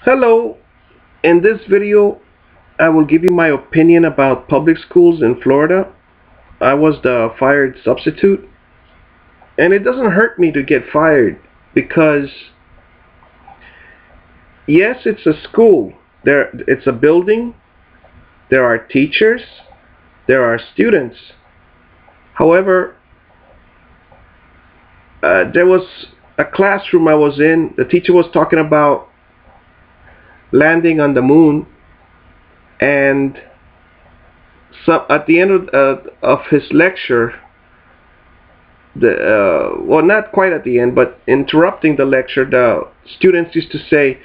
Hello, in this video I will give you my opinion about public schools in Florida. I was the fired substitute, and it doesn't hurt me to get fired because yes, it's a school. It's a building, there are teachers, there are students. However, there was a classroom I was in. The teacher was talking about landing on the moon, and so at the end of his lecture, well, not quite at the end, but interrupting the lecture, the students used to say,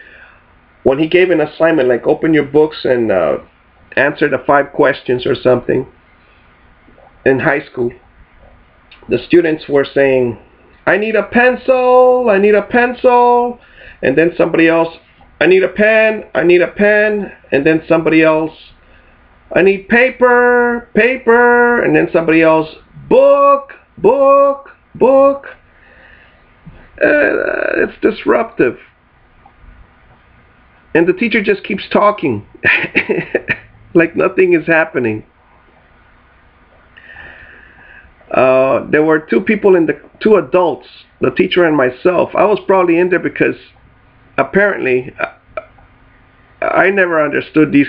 when he gave an assignment like open your books and answer the 5 questions or something in high school, the students were saying, I need a pencil, I need a pencil, and then somebody else, I need a pen, I need a pen, and then somebody else, I need paper, paper, and then somebody else, book, book, book. It's disruptive. And the teacher just keeps talking like nothing is happening. There were two adults, the teacher and myself. I was probably in there because apparently I never understood these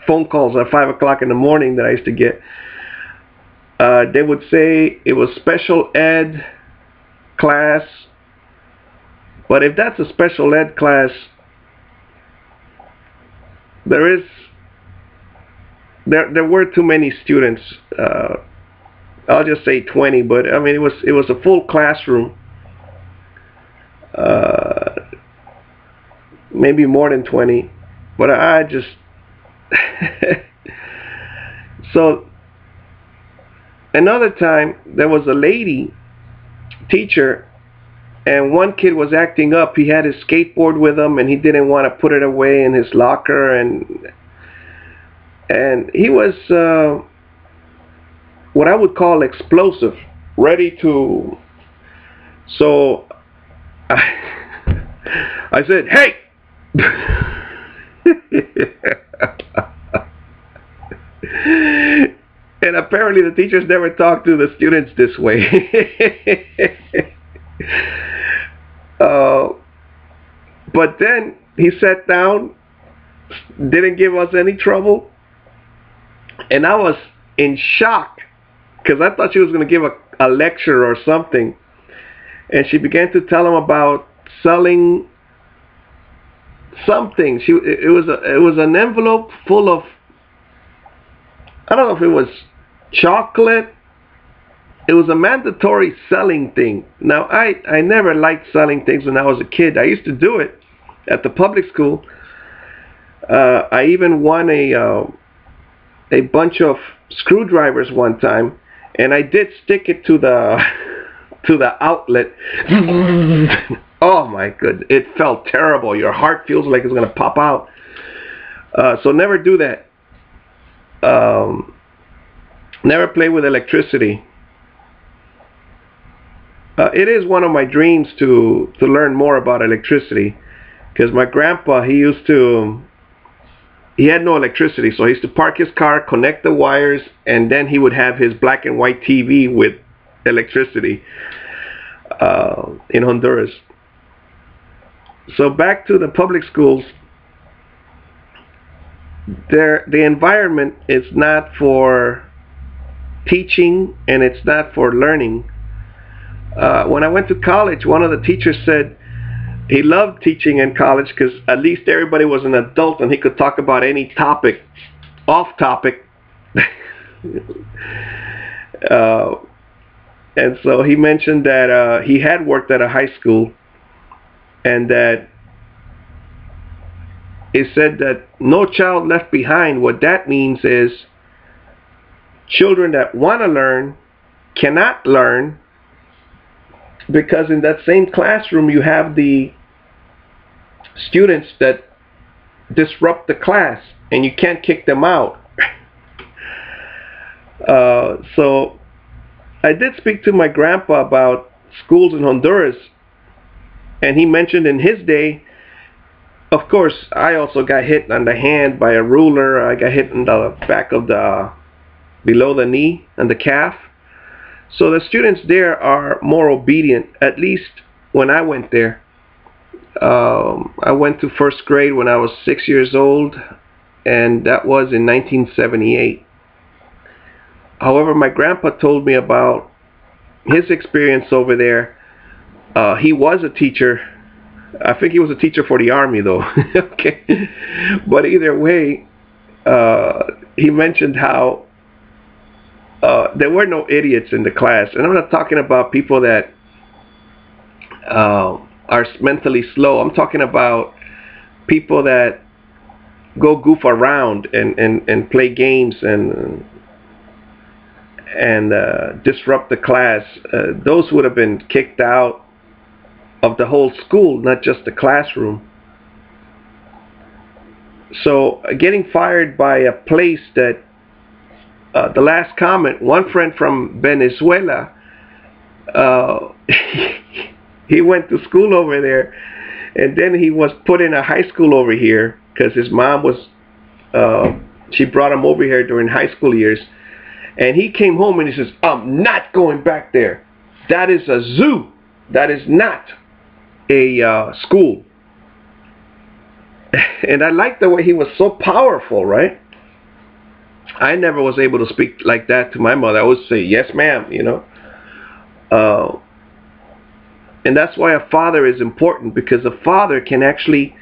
phone calls at 5 o'clock in the morning that I used to get. They would say it was special ed class, but if that's a special ed class, there were too many students. I'll just say 20, but I mean it was a full classroom, maybe more than 20, but I just so another time there was a lady teacher, and one kid was acting up. He had his skateboard with him and he didn't want to put it away in his locker, and he was what I would call explosive, ready to. So I said, hey. And apparently the teachers never talk to the students this way. But then he sat down, didn't give us any trouble, and I was in shock because I thought she was going to give a lecture or something. And she began to tell him about selling something. It was an envelope full of, I don't know if it was chocolate. It was a mandatory selling thing. Now I never liked selling things when I was a kid. I used to do it at the public school. I even won a bunch of screwdrivers one time, and I did stick it to the to the outlet. Oh my goodness, it felt terrible. Your heart feels like it's gonna pop out. So never do that. Never play with electricity. It is one of my dreams to learn more about electricity, because my grandpa, he had no electricity, so he used to park his car, connect the wires, and then he would have his black and white TV with electricity in Honduras. So back to the public schools. The environment is not for teaching, and it's not for learning. When I went to college, one of the teachers said he loved teaching in college because at least everybody was an adult and he could talk about any topic, off topic. And so he mentioned that he had worked at a high school, and that he said that no child left behind. What that means is children that want to learn cannot learn, because in that same classroom you have the students that disrupt the class and you can't kick them out. So I did speak to my grandpa about schools in Honduras, and he mentioned in his day Of course, I also got hit on the hand by a ruler. I got hit in the back of the below the knee and the calf. So the students there are more obedient, at least when I went there. I went to first grade when I was 6 years old, and that was in 1978. However, my grandpa told me about his experience over there. He was a teacher. I think he was a teacher for the army, though. Okay, but either way, he mentioned how there were no idiots in the class, and I'm not talking about people that are mentally slow. I'm talking about people that go goof around and play games and disrupt the class. Those would have been kicked out of the whole school, not just the classroom. So getting fired by a place that the last comment, one friend from Venezuela, he went to school over there, and then he was put in a high school over here because his mom was, she brought him over here during high school years, and he came home and he says, I'm not going back there. That is a zoo. That is not a school. And I liked the way he was so powerful, right? I never was able to speak like that to my mother. I would say, yes, ma'am, you know. And that's why a father is important, because a father can actually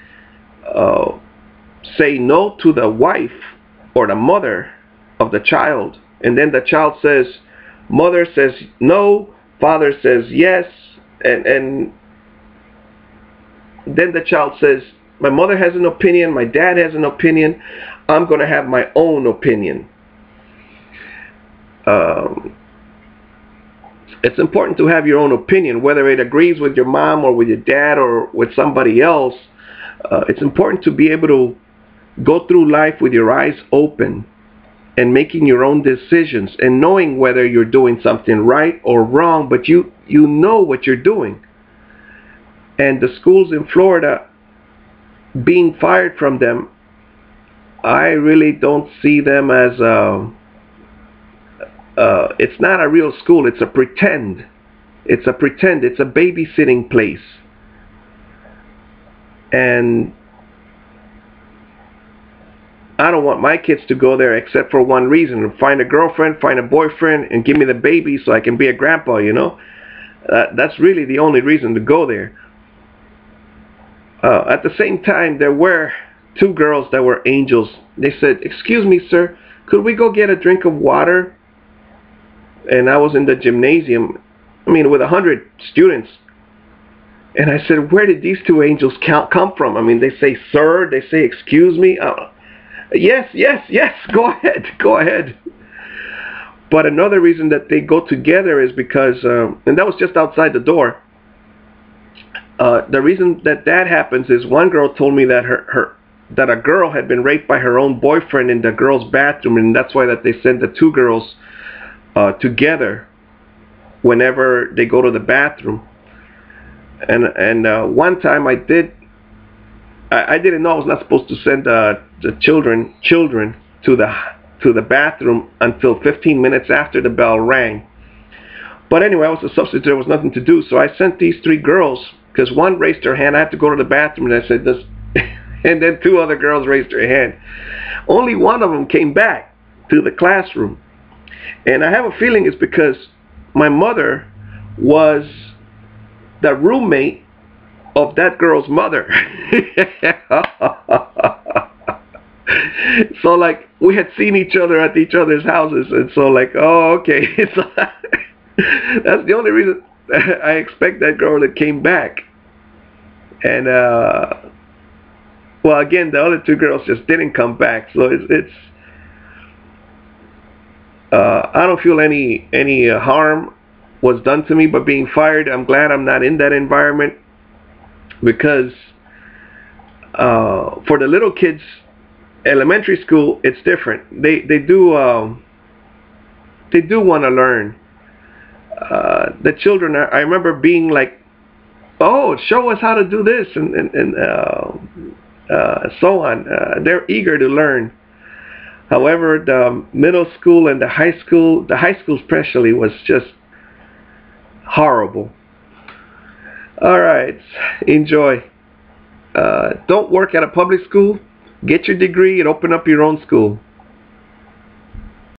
say no to the wife or the mother of the child. And then the child says, mother says no, father says yes. And then the child says, my mother has an opinion, my dad has an opinion, I'm going to have my own opinion. It's important to have your own opinion, whether it agrees with your mom or with your dad or with somebody else. It's important to be able to go through life with your eyes open and making your own decisions and knowing whether you're doing something right or wrong, but you know what you're doing. And the schools in Florida, being fired from them, I really don't see them as it's not a real school. It's a pretend. It's a pretend. It's a babysitting place. And I don't want my kids to go there except for one reason: find a girlfriend, find a boyfriend, and give me the baby so I can be a grandpa, you know. That's really the only reason to go there. At the same time, there were two girls that were angels. They said, excuse me, sir, could we go get a drink of water? And I was in the gymnasium, I mean, with 100 students. And I said, where did these two angels come from? I mean, they say, sir, they say, excuse me. Yes, yes, yes, go ahead, go ahead. But another reason that they go together is because, and that was just outside the door. The reason that happens is one girl told me that that a girl had been raped by her own boyfriend in the girls' bathroom, and that's why that they send the two girls together whenever they go to the bathroom. And one time I didn't know I was not supposed to send the children to the bathroom until 15 minutes after the bell rang. But anyway, I was a substitute. There was nothing to do, so I sent these three girls, because one raised her hand. I had to go to the bathroom, and I said this, and then two other girls raised their hand. Only one of them came back to the classroom, and I have a feeling it's because my mother was the roommate of that girl's mother. So like we had seen each other at each other's houses, and so like, oh, okay. So that's the only reason I expect that girl that came back. And well, again, the other two girls just didn't come back. So it's I don't feel any harm was done to me by being fired. I'm glad I'm not in that environment, because for the little kids, elementary school, it's different. They do want to learn. The children, I remember being like, oh, show us how to do this, and so on. They're eager to learn. However, the middle school and the high school especially, was just horrible. All right, enjoy. Don't work at a public school. Get your degree and open up your own school.